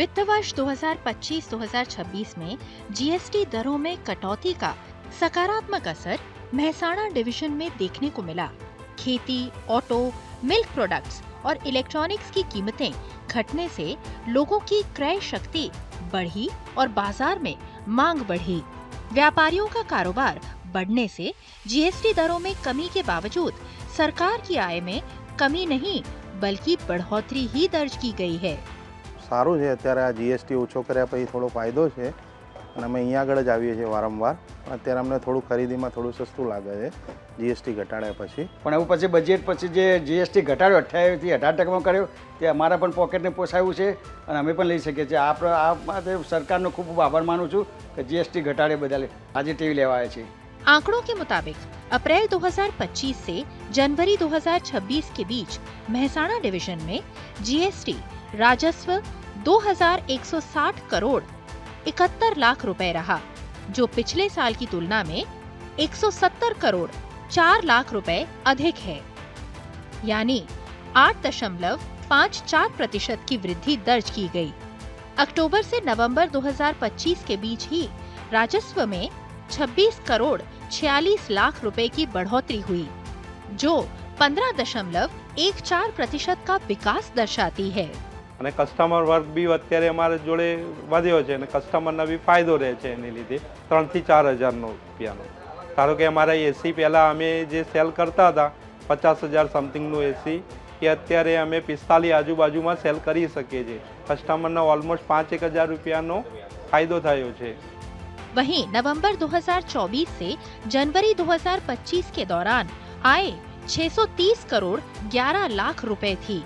वित्त वर्ष 2025-2026 में जीएसटी दरों में कटौती का सकारात्मक असर मेहसाणा डिवीजन में देखने को मिला। खेती, ऑटो, मिल्क प्रोडक्ट्स और इलेक्ट्रॉनिक्स की कीमतें घटने से लोगों की क्रय शक्ति बढ़ी और बाजार में मांग बढ़ी। व्यापारियों का कारोबार बढ़ने से जीएसटी दरों में कमी के बावजूद सरकार की आय में कमी नहीं बल्कि बढ़ोतरी ही दर्ज की गई है। सारू है, अत्यारे आ जीएसटी ओछो कर्या पछी थोड़ो फायदो छे अने अमे अहींया आगळ ज आवीए छीए वारंवार। अत्यारे अमने थोड़ું खरीदीमां थोड़ું सस्તું लागे छे जीएसटी घटाड्या पछी। पण एवुं पछी बजेट पछी जे जीएसटी घटाड्यो 28 થી 18% कर्यो ते अमारा पण पॉकेटने पोसायुं छे अने अमे पण लई शकीए छीए। आ माटे सरकारनो खूब आभार मानुं छुं के जीएसटी घटाडे बदले आजे टीवी लेवा आव्या छे। आंकड़ों के मुताबिक अप्रैल 2025 से जनवरी 2026 के बीच मेहसाणा डिवीजन में जीएसटी राजस्व 2160 करोड़ 71 लाख रुपए रहा, जो पिछले साल की तुलना में 170 करोड़ 4 लाख रुपए अधिक है, यानी 8.54% की वृद्धि दर्ज की गई। अक्टूबर से नवंबर 2025 के बीच ही राजस्व में 26 करोड़ 46 लाख रुपए की बढ़ोतरी हुई, जो 15.14% का विकास दर्शाती है। અને કસ્ટમર વર્ક બી અત્યારે અમારે જોડે વધ્યો છે અને કસ્ટમરને બી ફાયદો રહે છે એની લીધે 3 થી 4 હજારનો રૂપિયાનો। ધારો કે અમારા એસી પહેલાં અમે જે સેલ કરતા હતા 50,000 સમથિંગનું એસી એ અત્યારે અમે 45 આજુબાજુમાં સેલ કરી શકીએ છીએ। કસ્ટમરને ઓલમોસ્ટ 5-1 હજાર રૂપિયાનો ફાયદો થયો છે। वहीं नवंबर 2024 से जनवरी 2025 के दौरान आय 630 करोड़ 11 लाख रुपए थी,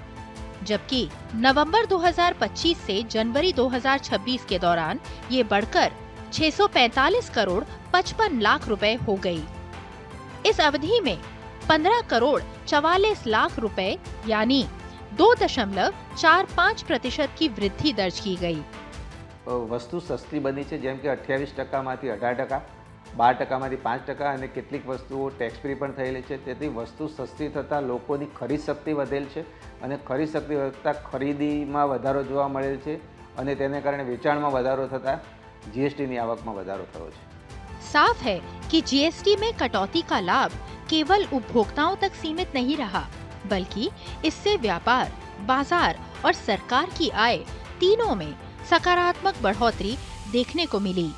जबकि नवंबर 2025 से जनवरी 2026 के दौरान ये बढ़कर 645 करोड़ 55 लाख रुपए हो गई। इस अवधि में 15 करोड़ 44 लाख रुपए यानी 2.45% की वृद्धि दर्ज की गई। वस्तु सस्ती बनी है, जेम के 28% 18%, 12% 5% અને કેટલીક વસ્તુઓ ટેક્સ ફ્રી પણ થયેલી છે। તેથી વસ્તુ સસ્તી થતાં લોકોની ખરીદ શક્તિ વધેલ છે અને ખરીદ શક્તિ વધતા ખરીદીમાં વધારો જોવા મળેલ છે અને તેને કારણે વેચાણમાં વધારો થતાં જીએસટીની આવકમાં વધારો થયો છે। साफ है कि जीएसटी में कटौती का लाभ केवल उपभोक्ताओं तक सीमित नहीं रहा, बल्कि इससे व्यापार, बाजार और सरकार की आय तीनों में सकारात्मक बढ़ोतरी देखने को मिली।